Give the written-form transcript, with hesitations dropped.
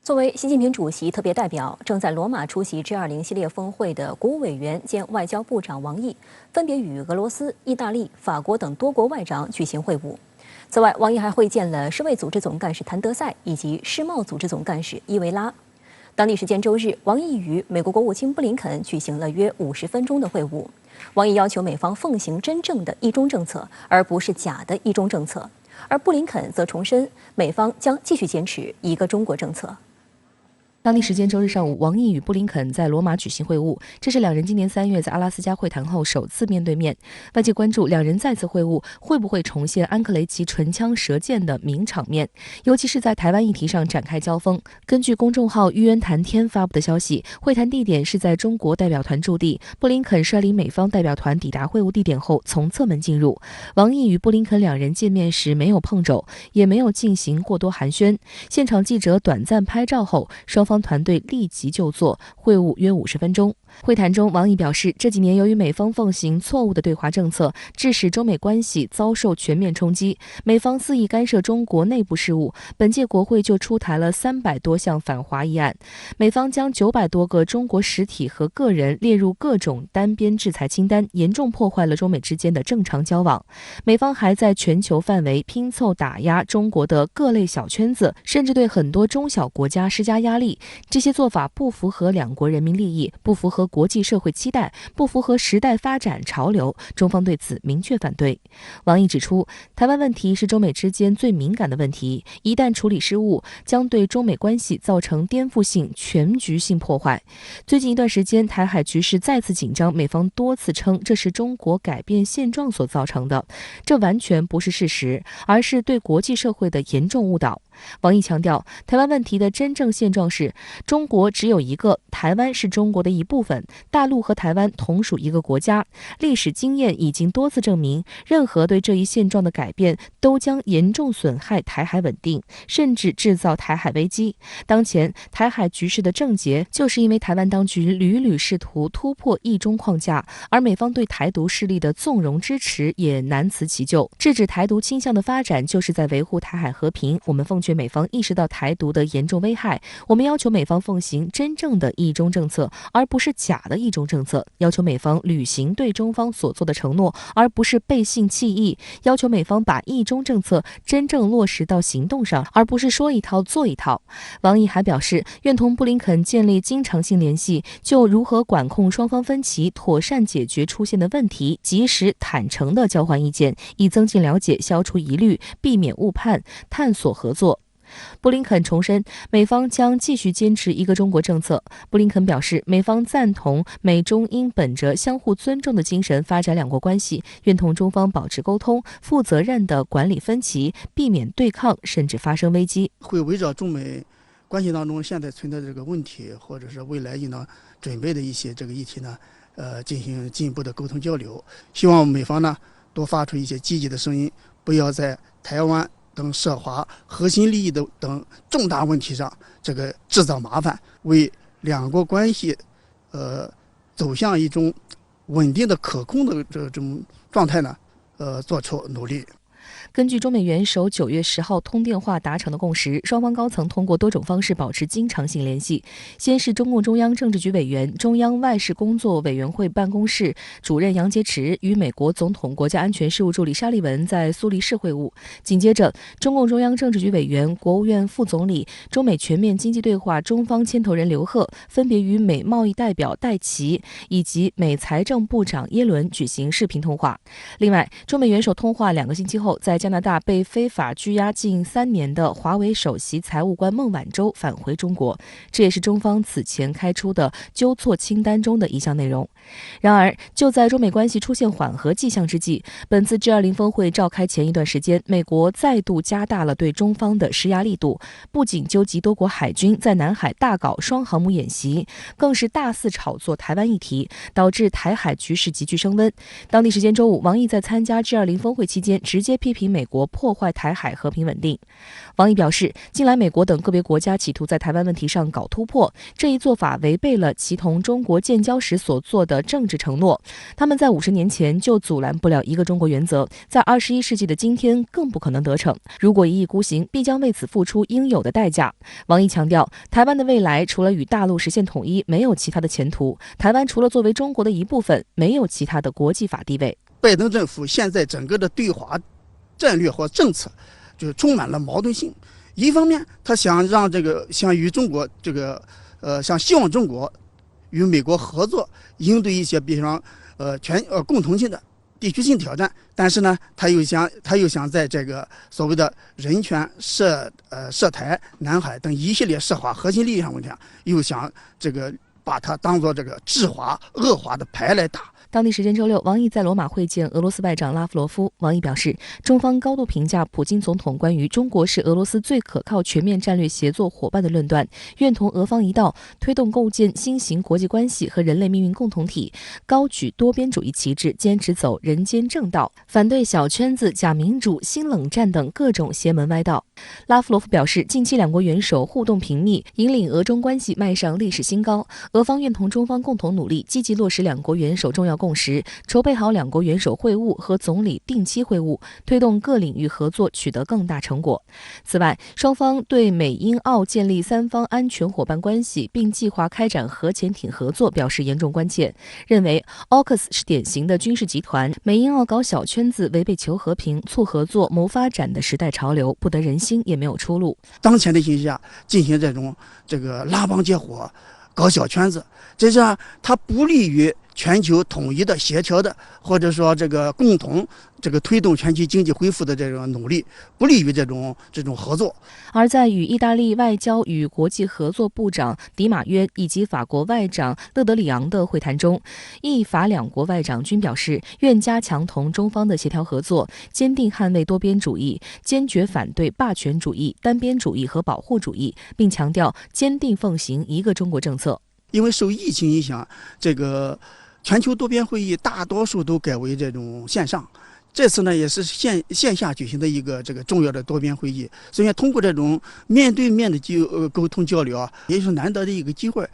作为习近平主席特别代表，正在罗马出席 G20 系列峰会的国务委员兼外交部长王毅，分别与俄罗斯、意大利、法国等多国外长举行会晤。此外，王毅还会见了世卫组织总干事谭德赛以及世贸组织总干事伊维拉。当地时间周日，王毅与美国国务卿布林肯举行了约50分钟的会晤。王毅要求美方奉行真正的一中政策，而不是假的一中政策。而布林肯则重申，美方将继续坚持一个中国政策。当地时间周日上午，王毅与布林肯在罗马举行会晤，这是两人今年3月在阿拉斯加会谈后首次面对面。外界关注两人再次会晤会不会重现安克雷奇唇枪舌剑的名场面，尤其是在台湾议题上展开交锋。根据公众号玉渊谈天发布的消息，会谈地点是在中国代表团驻地，布林肯率领美方代表团抵达会晤地点后从侧门进入。王毅与布林肯两人见面时没有碰肘，也没有进行过多寒暄，现场记者短暂拍照后，双方团队立即就座，会晤约50分钟。会谈中，王毅表示，这几年由于美方奉行错误的对华政策，致使中美关系遭受全面冲击，美方肆意干涉中国内部事务，本届国会就出台了300多项反华议案，美方将900多个中国实体和个人列入各种单边制裁清单，严重破坏了中美之间的正常交往。美方还在全球范围拼凑打压中国的各类小圈子，甚至对很多中小国家施加压力，这些做法不符合两国人民利益，不符合国际社会期待，不符合时代发展潮流，中方对此明确反对。王毅指出，台湾问题是中美之间最敏感的问题，一旦处理失误，将对中美关系造成颠覆性、全局性破坏。最近一段时间，台海局势再次紧张，美方多次称这是中国改变现状所造成的，这完全不是事实，而是对国际社会的严重误导。王毅强调，台湾问题的真正现状是，中国只有一个，台湾是中国的一部分，大陆和台湾同属一个国家。历史经验已经多次证明，任何对这一现状的改变都将严重损害台海稳定，甚至制造台海危机。当前台海局势的症结，就是因为台湾当局屡屡试图突破一中框架，而美方对台独势力的纵容支持也难辞其咎。制止台独倾向的发展，就是在维护台海和平。我们奉劝美方意识到台独的严重危害，我们要求美方奉行真正的一中政策，而不是假的一中政策，要求美方履行对中方所做的承诺，而不是背信弃义，要求美方把一中政策真正落实到行动上，而不是说一套做一套。王毅还表示，愿同布林肯建立经常性联系，就如何管控双方分歧，妥善解决出现的问题，及时坦诚地交换意见，以增进了解，消除疑虑，避免误判，探索合作。布林肯重申，美方将继续坚持一个中国政策。布林肯表示，美方赞同美中应本着相互尊重的精神发展两国关系，愿同中方保持沟通，负责任地管理分歧，避免对抗，甚至发生危机。会围绕中美关系当中现在存在这个问题，或者是未来应当准备的一些这个议题呢，进行进一步的沟通交流。希望美方呢多发出一些积极的声音，不要在台湾等涉华核心利益的等重大问题上这个制造麻烦，为两国关系走向一种稳定的可控的这种状态呢做出努力。根据中美元首9月10号通电话达成的共识，双方高层通过多种方式保持经常性联系。先是中共中央政治局委员、中央外事工作委员会办公室主任杨洁篪与美国总统国家安全事务助理沙利文在苏黎世会晤。紧接着，中共中央政治局委员、国务院副总理、中美全面经济对话中方牵头人刘鹤分别与美贸易代表戴琪以及美财政部长耶伦举行视频通话。另外，中美元首通话2个星期后，在加拿大被非法拘押近3年的华为首席财务官孟晚舟返回中国，这也是中方此前开出的纠错清单中的一项内容。然而，就在中美关系出现缓和迹象之际，本次 G20 峰会召开前一段时间，美国再度加大了对中方的施压力度，不仅纠集多国海军在南海大搞双航母演习，更是大肆炒作台湾议题，导致台海局势急剧升温。当地时间周五，王毅在参加 G20 峰会期间直接批批评美国破坏台海和平稳定。王毅表示，近来美国等个别国家企图在台湾问题上搞突破，这一做法违背了其同中国建交时所做的政治承诺。他们在50年前就阻拦不了一个中国原则，在21世纪的今天更不可能得逞。如果一意孤行，必将为此付出应有的代价。王毅强调，台湾的未来除了与大陆实现统一，没有其他的前途。台湾除了作为中国的一部分，没有其他的国际法地位。拜登政府现在整个的对华战略和政策就充满了矛盾性。一方面，他想让想与中国希望中国与美国合作，应对一些比方共同性的地区性挑战，但是呢，他又想在这个所谓的人权、涉台、南海等一系列涉华核心利益上问题上，又想把它当作制华恶华的牌来打。当地时间周六，王毅在罗马会见俄罗斯外长拉夫罗夫。王毅表示，中方高度评价普京总统关于中国是俄罗斯最可靠全面战略协作伙伴的论断，愿同俄方一道推动构建新型国际关系和人类命运共同体，高举多边主义旗帜，坚持走人间正道，反对小圈子、假民主、新冷战等各种邪门歪道。拉夫罗夫表示，近期两国元首互动频密，引领俄中关系迈上历史新高。俄方愿同中方共同努力，积极落实两国元首重要共识，筹备好两国元首会晤和总理定期会晤，推动各领域合作取得更大成果。此外，双方对美英澳建立三方安全伙伴关系，并计划开展核潜艇合作表示严重关切，认为 AUKUS 是典型的军事集团，美英澳搞小圈子，违背求和平、促合作、谋发展的时代潮流，不得人心，也没有出路。当前的形势下进行这个拉帮结伙、搞小圈子，它不利于全球统一的、协调的，或者说共同推动全球经济恢复的这种努力，不利于这种合作。而在与意大利外交与国际合作部长迪马约以及法国外长勒德里昂的会谈中，意法两国外长均表示愿加强同中方的协调合作，坚定捍卫多边主义，坚决反对霸权主义、单边主义和保护主义，并强调坚定奉行一个中国政策。因为受疫情影响，全球多边会议大多数都改为这种线上。这次呢，也是线下举行的一个重要的多边会议，所以通过这种面对面的沟通交流啊，也是难得的一个机会。